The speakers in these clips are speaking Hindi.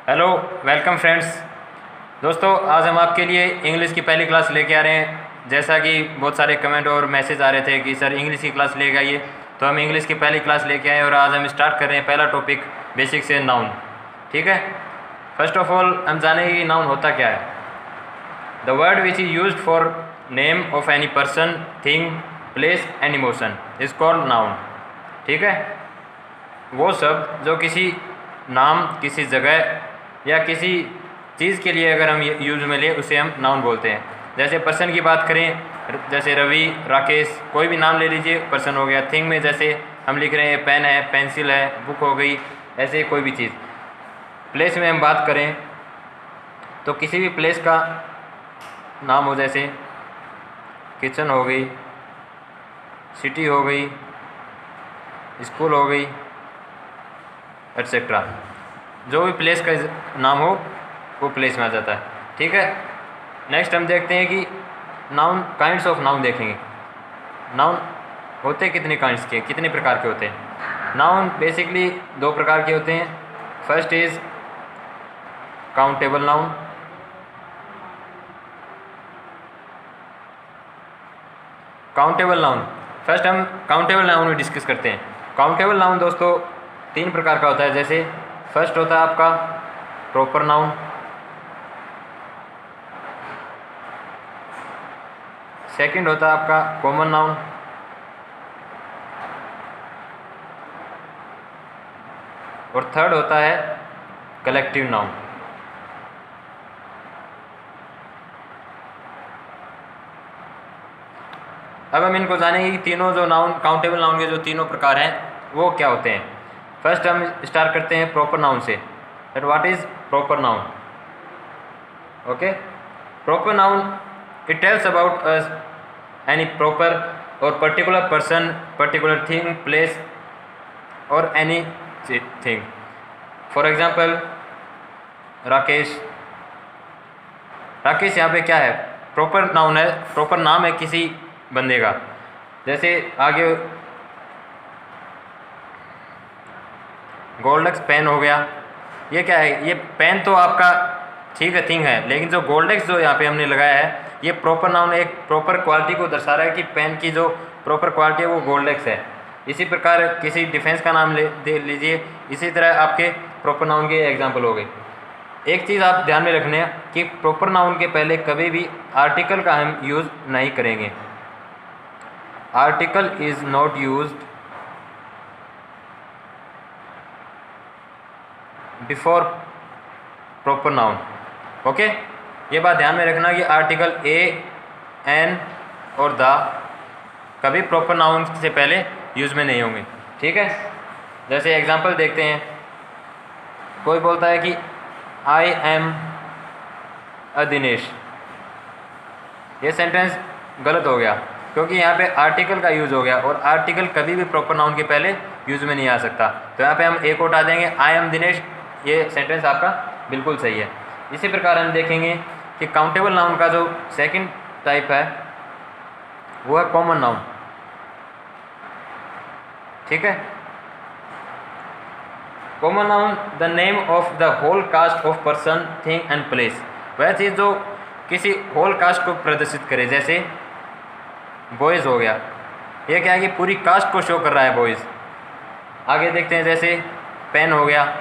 Hello, welcome friends. दोस्तों, आज हम आपके लिए इंग्लिश की पहली क्लास लेके आ रहे हैं। जैसा कि बहुत सारे कमेंट और मैसेज आ रहे थे कि सर इंग्लिश की क्लास लेके आइए, तो हम इंग्लिश की पहली क्लास लेके आए और आज हम स्टार्ट कर रहे हैं पहला टॉपिक बेसिक से नाउन। ठीक है। फर्स्ट ऑफ ऑल हम जानेंगे कि नाउन होता क्या है। The word which is used for name of any person, thing, place and emotion is called noun. ठीक है। वो शब्द जो किसी नाम, किसी जगह या किसी चीज़ के लिए अगर हम यूज में ले उसे हम नाउन बोलते हैं। जैसे पर्सन की बात करें, जैसे रवि, राकेश, कोई भी नाम ले लीजिए, पर्सन हो गया। थिंग में जैसे हम लिख रहे हैं पेन है, पेंसिल है, बुक हो गई, ऐसे कोई भी चीज़। प्लेस में हम बात करें तो किसी भी प्लेस का नाम हो, जैसे किचन हो गई, सिटी हो गई, स्कूल हो गई, एट्सेट्रा। जो भी प्लेस का नाम हो वो प्लेस में आ जाता है। ठीक है। नेक्स्ट हम देखते हैं कि नाउन, काइंड्स ऑफ नाउन देखेंगे। नाउन होते कितने काइंड्स के, कितने प्रकार के होते हैं। नाउन बेसिकली दो प्रकार के होते हैं। First is countable noun. Countable noun, first हम काउंटेबल नाउन में डिस्कस करते हैं। काउंटेबल नाउन दोस्तों तीन प्रकार का होता है। जैसे फर्स्ट होता है आपका प्रॉपर नाउन, सेकंड होता है आपका कॉमन नाउन, और थर्ड होता है कलेक्टिव नाउन। अब हम इनको जानेंगे कि तीनों जो नाउन, काउंटेबल नाउन के जो तीनों प्रकार हैं वो क्या होते हैं। फर्स्ट हम स्टार्ट करते हैं प्रॉपर नाउन से। That what is proper noun. Okay. Proper noun it tells about us any proper और particular person, particular thing, place और anything. For example Rakesh. Rakesh यहाँ पे क्या है, प्रॉपर नाउन है, प्रॉपर नाम है किसी बंदे का। जैसे आगे गोल्डेक्स पेन हो गया। ये क्या है, ये पेन तो आपका ठीक है, थिंग है, लेकिन जो गोल्डेक्स जो यहाँ पे हमने लगाया है ये प्रॉपर नाउन, एक प्रॉपर क्वालिटी को दर्शा रहा है कि पेन की जो प्रॉपर क्वालिटी है वो गोल्डेक्स है। इसी प्रकार किसी डिफेंस का नाम दे लीजिए। इसी तरह आपके प्रॉपर नाउन के एग्जाम्पल हो गए। एक चीज़ आप ध्यान में रखना है कि प्रॉपर नाउन के पहले कभी भी आर्टिकल का हम यूज़ नहीं करेंगे। Article is not used before proper noun. Okay. ये बात ध्यान में रखना कि आर्टिकल ए, एन और द कभी प्रॉपर नाउन से पहले यूज़ में नहीं होंगे। ठीक है। जैसे एग्जांपल देखते हैं। कोई बोलता है कि आई एम अ दिनेश। ये सेंटेंस गलत हो गया क्योंकि यहाँ पे आर्टिकल का यूज़ हो गया, और आर्टिकल कभी भी प्रॉपर नाउन के पहले यूज़ में नहीं आ सकता। तो यहाँ पे हम ए को हटा देंगे, आई एम दिनेश। ये सेंटेंस आपका बिल्कुल सही है। इसी प्रकार हम देखेंगे कि काउंटेबल नाउन का जो सेकंड टाइप है वो है कॉमन नाउन। ठीक है। Common noun the name of the whole cast of person, thing and place. वह चीज़ जो किसी होल कास्ट को प्रदर्शित करे। जैसे बॉयज़ हो गया, ये क्या है कि पूरी कास्ट को शो कर रहा है, बॉयज़। आगे देखते हैं, जैसे पेन हो गया।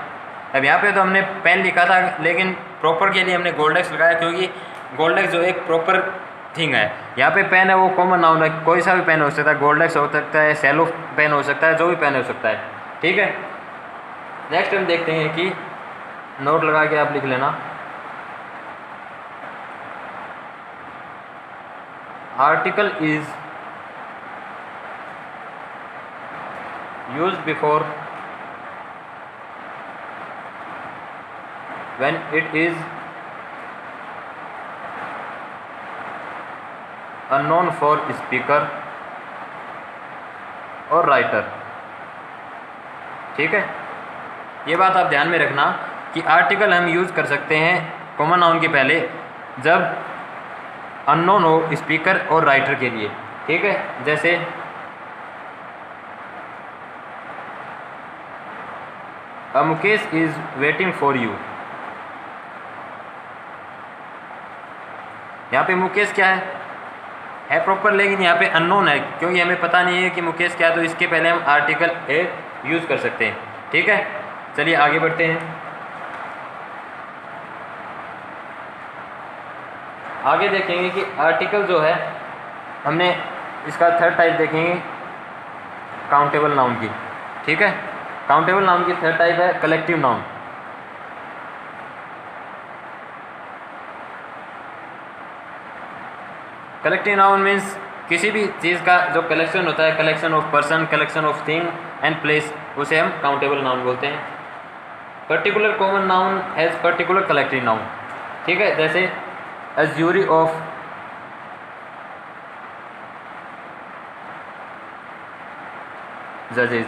अब यहाँ पे तो हमने पेन लिखा था, लेकिन प्रॉपर के लिए हमने गोल्डेक्स लगाया क्योंकि गोल्डेक्स जो एक प्रॉपर थिंग है। यहाँ पे पेन है वो कॉमन नाउन है, कोई सा भी पेन हो सकता है, गोल्डेक्स हो सकता है, सेलो पेन हो सकता है, जो भी पेन हो सकता है। ठीक है। नेक्स्ट हम देखते हैं कि नोट लगा के आप लिख लेना, article is used before when it is unknown for speaker और राइटर। ठीक है। ये बात आप ध्यान में रखना कि आर्टिकल हम यूज़ कर सकते हैं कॉमन नाउन के पहले जब अननोन हो स्पीकर और राइटर के लिए। ठीक है। जैसे Mukesh is waiting for you। यहाँ पे मुकेश क्या है प्रॉपर, लेकिन यहाँ पे अननोन है क्योंकि हमें पता नहीं है कि मुकेश क्या है, तो इसके पहले हम आर्टिकल ए यूज़ कर सकते हैं। ठीक है, चलिए आगे बढ़ते हैं। आगे देखेंगे कि आर्टिकल जो है, हमने इसका थर्ड टाइप देखेंगे काउंटेबल नाउन की। ठीक है, काउंटेबल नाउन की थर्ड टाइप है collective noun. Collective noun means किसी भी चीज़ का जो कलेक्शन होता है, collection of person, collection of thing and place, उसे हम काउंटेबल नाउन बोलते हैं। Particular common noun has particular collective noun. ठीक है, जैसे a jury of जजेस,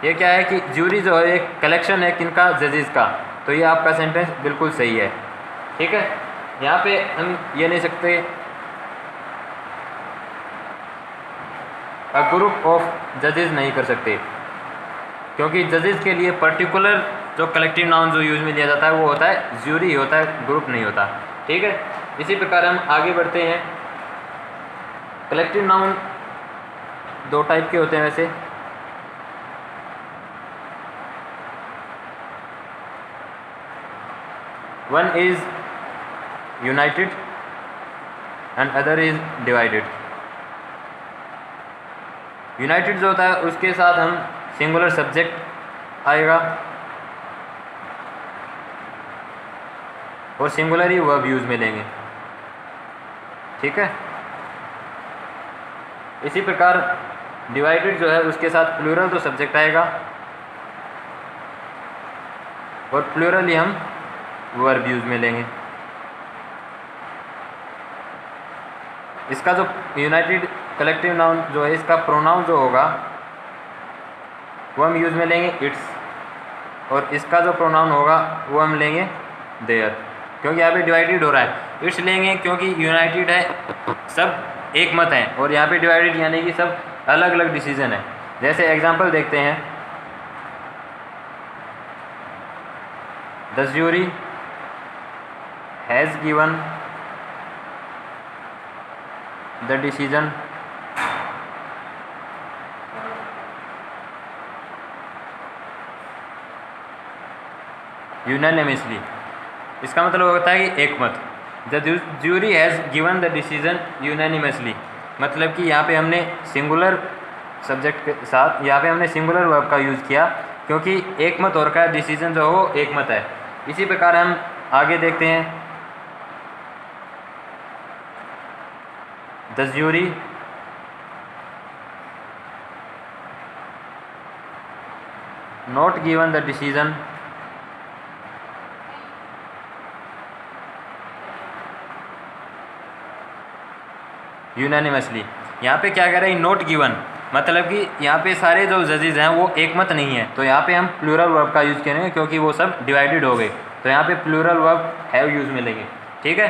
ये क्या है कि ज्यूरी जो है एक कलेक्शन है किनका, जजेस का। तो ये आपका सेंटेंस बिल्कुल सही है। ठीक है, यहाँ पे हम ये नहीं सकते अ ग्रुप ऑफ जजेस नहीं कर सकते, क्योंकि जजेस के लिए पर्टिकुलर जो कलेक्टिव नाउन जो यूज में लिया जाता है वो होता है ज्यूरी होता है, ग्रुप नहीं होता। ठीक है, इसी प्रकार हम आगे बढ़ते हैं। कलेक्टिव नाउन दो टाइप के होते हैं वैसे। One is United and other is divided. United जो होता है उसके साथ हम सिंगुलर सब्जेक्ट आएगा और सिंगुलर ही वर्ब यूज में लेंगे। ठीक है, इसी प्रकार डिवाइडेड जो है उसके साथ प्लूरल तो सब्जेक्ट आएगा और प्लूरल ही हम वर्ब यूज में लेंगे। इसका जो यूनाइटेड कलेक्टिव नाउन जो है, इसका प्रोनाउन जो होगा वो हम यूज में लेंगे इट्स, और इसका जो प्रोनाउन होगा वो हम लेंगे देयर, क्योंकि यहाँ पे डिवाइडेड हो रहा है। इट्स लेंगे क्योंकि यूनाइटेड है, सब एक मत हैं, और यहाँ पे डिवाइडेड यानी कि सब अलग अलग डिसीजन है। जैसे एग्जांपल देखते हैं, the jury has given the decision unanimously. इसका मतलब होता है कि एक मत। The jury has given the decision unanimously, मतलब कि यहाँ पे हमने सिंगुलर सब्जेक्ट के साथ यहाँ पे हमने सिंगुलर वर्ब का यूज़ किया, क्योंकि एक मत और का डिसीजन जो हो एक मत है। इसी प्रकार हम आगे देखते हैं, the jury not given the decision unanimously. यहाँ पे क्या कह रहे हैं, नोट गिवन, मतलब कि यहाँ पे सारे जो जजेज हैं वो एक मत नहीं है, तो यहाँ पे हम प्लूरल वर्ब का यूज़ करेंगे क्योंकि वो सब डिवाइडेड हो गए, तो यहाँ पे प्लूरल वर्ब हैव यूज़ में लेंगे। ठीक है,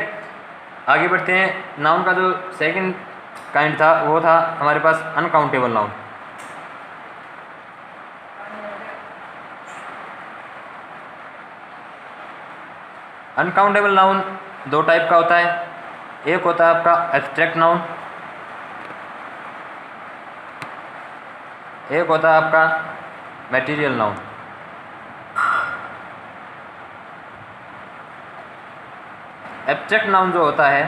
आगे बढ़ते हैं। नाउन का जो सेकंड काइंड था वो था हमारे पास अनकाउंटेबल नाउन। अनकाउंटेबल नाउन दो टाइप का होता है, एक होता है आपका एब्स्ट्रैक्ट नाउन, एक होता है आपका मटेरियल नाउन। एब्स्ट्रैक्ट नाउन जो होता है,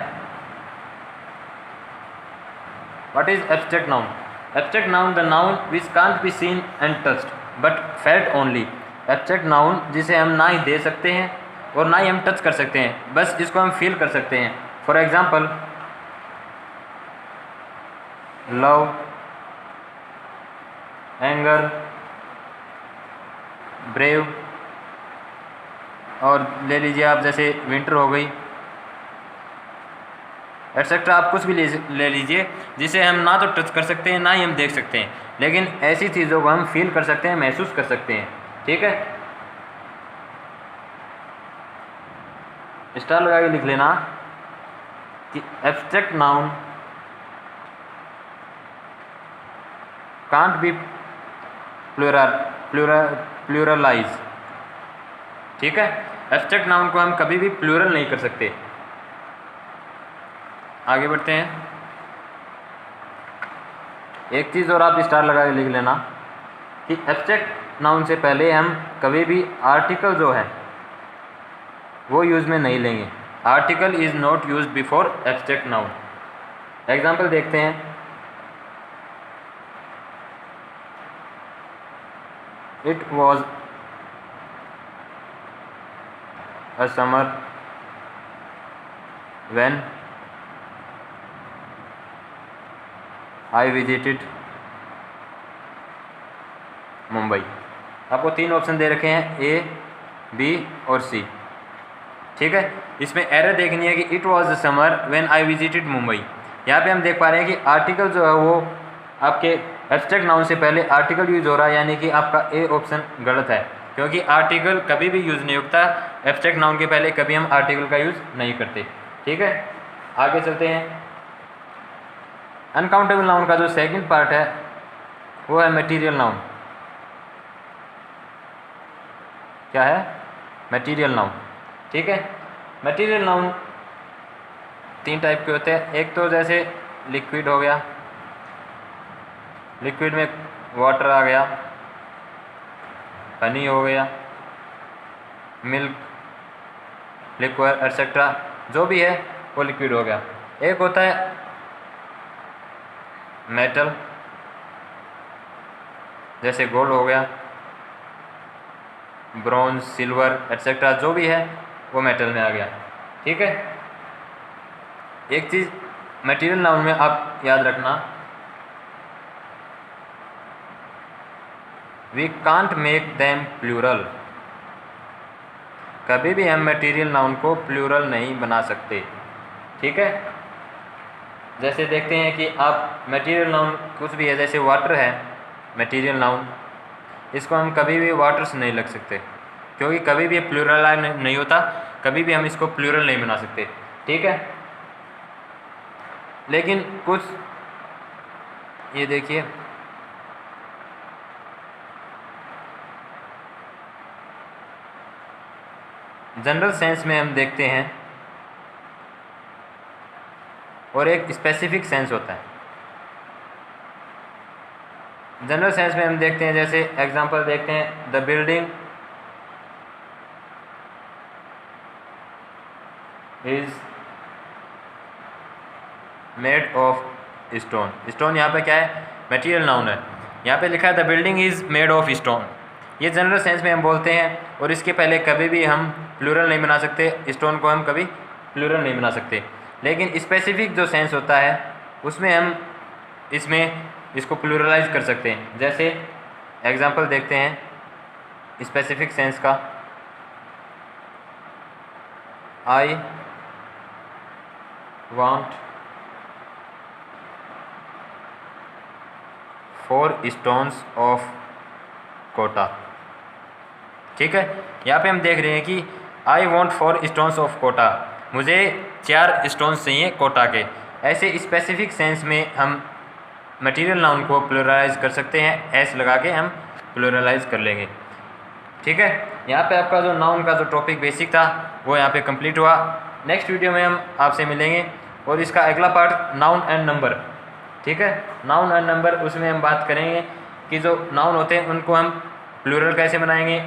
what is abstract noun? Abstract noun the noun which can't be seen and touched but felt only. Abstract noun जिसे हम ना ही दे सकते हैं और ना ही हम टच कर सकते हैं, बस इसको हम फील कर सकते हैं। For example, love, anger, brave, और ले लीजिए आप जैसे विंटर हो गई, एटसेट्रा। आप कुछ भी ले लीजिए जिसे हम ना तो टच कर सकते हैं ना ही हम देख सकते हैं, लेकिन ऐसी चीज़ों को हम फील कर सकते हैं, महसूस कर सकते हैं। ठीक है, स्टार लगा के लिख लेना कि abstract noun can't be pluralise. ठीक है, एब्स्ट्रैक्ट नाउन को हम कभी भी प्लूरल नहीं कर सकते। आगे बढ़ते हैं। एक चीज़ और आप स्टार लगा के लिख लेना कि एब्स्ट्रैक्ट नाउन से पहले हम कभी भी आर्टिकल जो है वो यूज़ में नहीं लेंगे। Article is not use before abstract noun. Example देखते हैं। It was a summer when I visited Mumbai. आपको 3 ऑप्शन दे रखे हैं, ए, बी और सी। ठीक है, इसमें एरर देखनी है कि it was the summer when I visited Mumbai. यहाँ पे हम देख पा रहे हैं कि आर्टिकल जो है वो आपके एब्स्ट्रैक्ट नाउन से पहले आर्टिकल यूज हो रहा है, यानी कि आपका ए ऑप्शन गलत है, क्योंकि आर्टिकल कभी भी यूज़ नहीं होता। एब्स्ट्रैक्ट नाउन के पहले कभी हम आर्टिकल का यूज़ नहीं करते। ठीक है, आगे चलते हैं। अनकाउंटेबल नाउन का जो सेकंड पार्ट है वो है मटेरियल नाउन। क्या है? Material noun. ठीक है, मटेरियल नाउन 3 टाइप के होते हैं। एक तो जैसे लिक्विड हो गया, लिक्विड में वाटर आ गया, हनी हो गया, मिल्क, लिक्विड एटसेट्रा, जो भी है वो लिक्विड हो गया। एक होता है मेटल, जैसे गोल्ड हो गया, ब्रॉन्ज, सिल्वर एटसेट्रा, जो भी है वो मेटल में आ गया। ठीक है, एक चीज़ मटेरियल नाउन में आप याद रखना, we can't make them plural. कभी भी हम मटेरियल नाउन को प्लूरल नहीं बना सकते। ठीक है, जैसे देखते हैं कि आप मटेरियल नाउन कुछ भी है, जैसे वाटर है मटेरियल नाउन, इसको हम कभी भी वाटर से नहीं लग सकते, क्योंकि कभी भी प्लूरल नहीं होता, कभी भी हम इसको प्लूरल नहीं बना सकते। ठीक है, लेकिन कुछ ये देखिए, जनरल सेंस में हम देखते हैं और एक स्पेसिफिक सेंस होता है। जनरल सेंस में हम देखते हैं, जैसे एग्जांपल देखते हैं, the building is made of stone. Stone यहाँ पे क्या है? मटेरियल नाउन है। यहाँ पे लिखा है the building is made of stone. ये जनरल सेंस में हम बोलते हैं, और इसके पहले कभी भी हम प्लूरल नहीं बना सकते, स्टोन को हम कभी प्लूरल नहीं बना सकते। लेकिन स्पेसिफिक जो सेंस होता है उसमें हम इसको प्लूरलाइज कर सकते हैं। जैसे एग्जांपल देखते हैं स्पेसिफिक सेंस का, I want 4 stones of Kota. ठीक है, यहाँ पे हम देख रहे हैं कि I want 4 stones of Kota, मुझे 4 स्टोन्स चाहिए कोटा के। ऐसे स्पेसिफिक सेंस में हम मटेरियल नाउन को प्लूरलाइज कर सकते हैं, एस लगा के हम प्लूरलाइज कर लेंगे। ठीक है, यहाँ पे आपका जो नाउन का जो टॉपिक बेसिक था वो यहाँ पे कंप्लीट हुआ। नेक्स्ट वीडियो में हम आपसे मिलेंगे और इसका अगला पार्ट नाउन एंड नंबर। ठीक है, नाउन एंड नंबर, उसमें हम बात करेंगे कि जो नाउन होते हैं उनको हम प्लूरल कैसे बनाएंगे।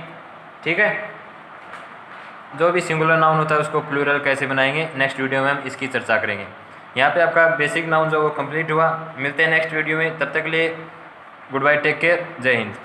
ठीक है, जो भी सिंगुलर नाउन होता है उसको प्लूरल कैसे बनाएंगे, नेक्स्ट वीडियो में हम इसकी चर्चा करेंगे। यहाँ पे आपका बेसिक नाउन जो वो कंप्लीट हुआ। मिलते हैं नेक्स्ट वीडियो में, तब तक के लिए गुड बाय, टेक केयर, जय हिंद।